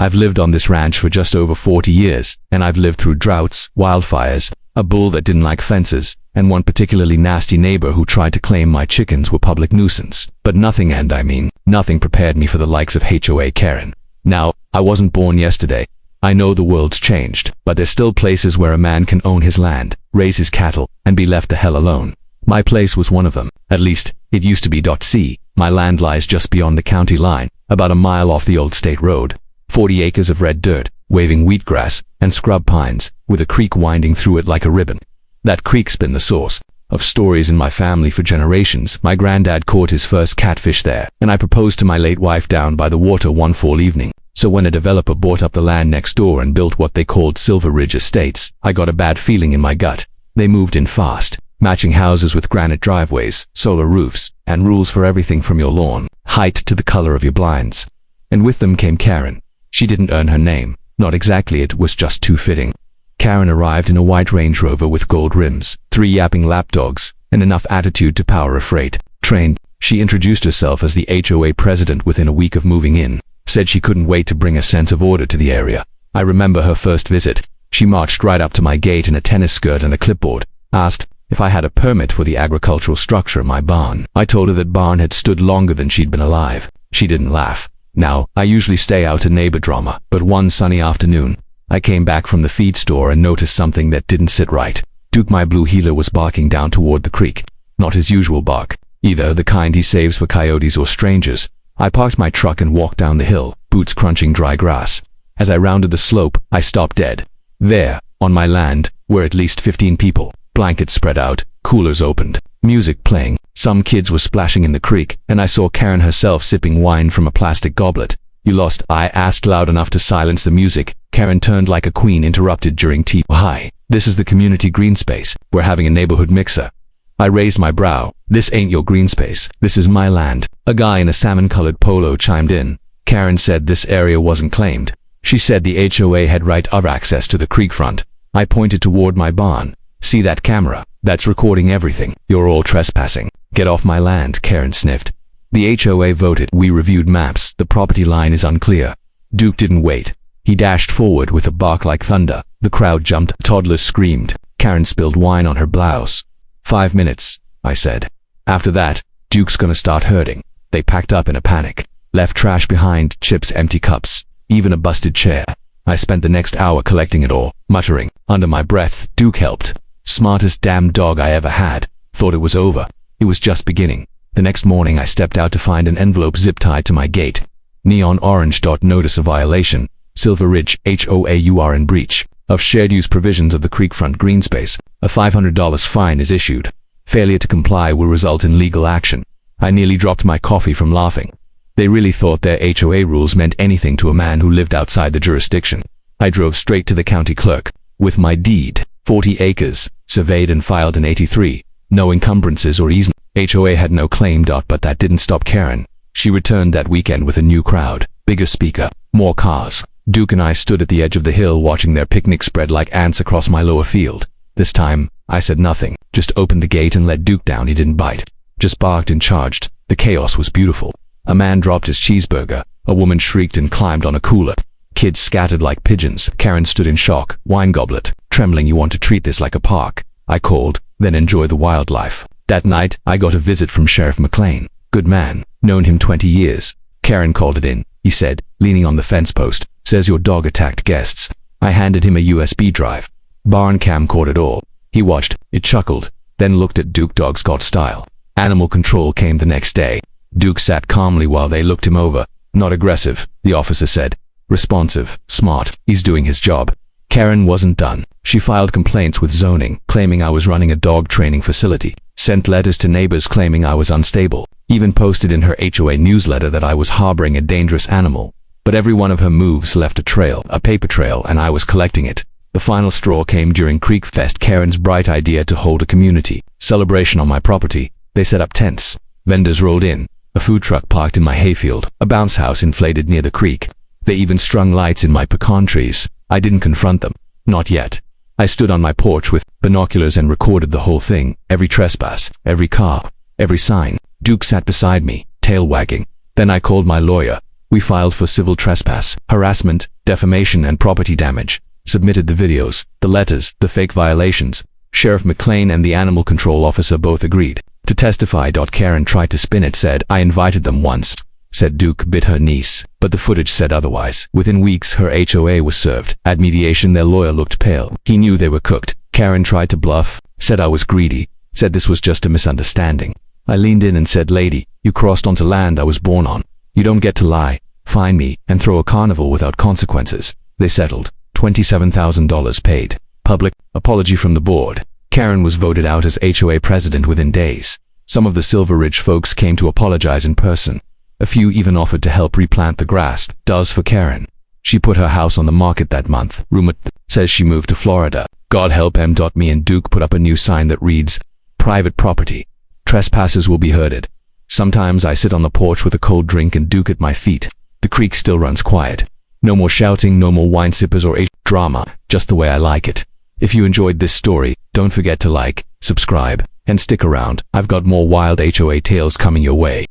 I've lived on this ranch for just over 40 years, and I've lived through droughts, wildfires, a bull that didn't like fences, and one particularly nasty neighbor who tried to claim my chickens were public nuisance. But nothing, and I mean nothing, prepared me for the likes of HOA Karen. Now, I wasn't born yesterday. I know the world's changed, but there's still places where a man can own his land, raise his cattle, and be left the hell alone. My place was one of them. At least, it used to be. C. My land lies just beyond the county line, about a mile off the old state road. 40 acres of red dirt, waving wheatgrass, and scrub pines, with a creek winding through it like a ribbon. That creek's been the source of stories in my family for generations. My granddad caught his first catfish there, and I proposed to my late wife down by the water one fall evening. So when a developer bought up the land next door and built what they called Silver Ridge Estates, I got a bad feeling in my gut. They moved in fast, matching houses with granite driveways, solar roofs, and rules for everything from your lawn height to the color of your blinds. And with them came Karen. She didn't earn her name. Not exactly, it was just too fitting. Karen arrived in a white Range Rover with gold rims, 3 yapping lapdogs, and enough attitude to power a freight train. She introduced herself as the HOA president within a week of moving in. Said she couldn't wait to bring a sense of order to the area. I remember her first visit. She marched right up to my gate in a tennis skirt and a clipboard, asked if I had a permit for the agricultural structure in my barn. I told her that barn had stood longer than she'd been alive. She didn't laugh. Now, I usually stay out of neighbor drama, but one sunny afternoon, I came back from the feed store and noticed something that didn't sit right. Duke, my blue heeler, was barking down toward the creek. Not his usual bark, either the kind he saves for coyotes or strangers. I parked my truck and walked down the hill, boots crunching dry grass. As I rounded the slope, I stopped dead. There, on my land, were at least 15 people, blankets spread out, coolers opened, music playing. Some kids were splashing in the creek, and I saw Karen herself sipping wine from a plastic goblet. "You lost?" I asked loud enough to silence the music. Karen turned like a queen, interrupted during tea. "Hi, this is the community green space. We're having a neighborhood mixer." I raised my brow. "This ain't your green space. This is my land." A guy in a salmon-colored polo chimed in. Karen said this area wasn't claimed. She said the HOA had right of access to the creek front. I pointed toward my barn. "See that camera? That's recording everything. You're all trespassing. Get off my land," Karen sniffed. The HOA voted. We reviewed maps. The property line is unclear. Duke didn't wait. He dashed forward with a bark like thunder. The crowd jumped. Toddlers screamed. Karen spilled wine on her blouse. 5 minutes, I said. "After that, Duke's gonna start hurting." They packed up in a panic. Left trash behind, chips, empty cups, even a busted chair. I spent the next hour collecting it all, muttering under my breath. Duke helped. Smartest damn dog I ever had. Thought it was over. It was just beginning. The next morning I stepped out to find an envelope zip-tied to my gate. Neon orange. Notice of violation. Silver Ridge, HOA, you are in breach of shared use provisions of the creekfront green space. A $500 fine is issued. Failure to comply will result in legal action. I nearly dropped my coffee from laughing. They really thought their HOA rules meant anything to a man who lived outside the jurisdiction. I drove straight to the county clerk with my deed. 40 acres, surveyed and filed in '83. No encumbrances or easement. HOA had no claim. But that didn't stop Karen. She returned that weekend with a new crowd. Bigger speaker, more cars. Duke and I stood at the edge of the hill watching their picnic spread like ants across my lower field. This time, I said nothing, just opened the gate and let Duke down. He didn't bite, just barked and charged. The chaos was beautiful. A man dropped his cheeseburger. A woman shrieked and climbed on a cooler. Kids scattered like pigeons. Karen stood in shock, wine goblet, trembling. "You want to treat this like a park," I called, "then enjoy the wildlife." That night, I got a visit from Sheriff McLean. Good man, known him 20 years. Karen called it in, he said, leaning on the fence post. "Says your dog attacked guests." I handed him a USB drive. Barn cam caught it all. He watched, it chuckled, then looked at Duke. Dogs got style. Animal control came the next day. Duke sat calmly while they looked him over. "Not aggressive," the officer said. "Responsive, smart, he's doing his job." Karen wasn't done. She filed complaints with zoning, claiming I was running a dog training facility, sent letters to neighbors claiming I was unstable, even posted in her HOA newsletter that I was harboring a dangerous animal. But every one of her moves left a trail, a paper trail, and I was collecting it. The final straw came during Creek Fest. Karen's bright idea to hold a community celebration on my property. They set up tents. Vendors rolled in. A food truck parked in my hayfield. A bounce house inflated near the creek. They even strung lights in my pecan trees. I didn't confront them. Not yet. I stood on my porch with binoculars and recorded the whole thing. Every trespass, every car, every sign. Duke sat beside me, tail wagging. Then I called my lawyer. We filed for civil trespass, harassment, defamation, and property damage. Submitted the videos, the letters, the fake violations. Sheriff McLean and the animal control officer both agreed to testify. Karen tried to spin it, said, "I invited them once," said Duke bit her niece, but the footage said otherwise. Within weeks, her HOA was served. At mediation, their lawyer looked pale. He knew they were cooked. Karen tried to bluff, said I was greedy, said this was just a misunderstanding. I leaned in and said, "Lady, you crossed onto land I was born on. You don't get to lie, fine me, and throw a carnival without consequences." They settled. $27,000 paid. Public apology from the board. Karen was voted out as HOA president within days. Some of the Silver Ridge folks came to apologize in person. A few even offered to help replant the grass. Does for Karen. She put her house on the market that month. Rumor says she moved to Florida. God help M. Me and Duke put up a new sign that reads, "Private property. Trespassers will be herded." Sometimes I sit on the porch with a cold drink and Duke at my feet. The creek still runs quiet. No more shouting, no more wine sippers or drama, just the way I like it. If you enjoyed this story, don't forget to like, subscribe, and stick around. I've got more wild HOA tales coming your way.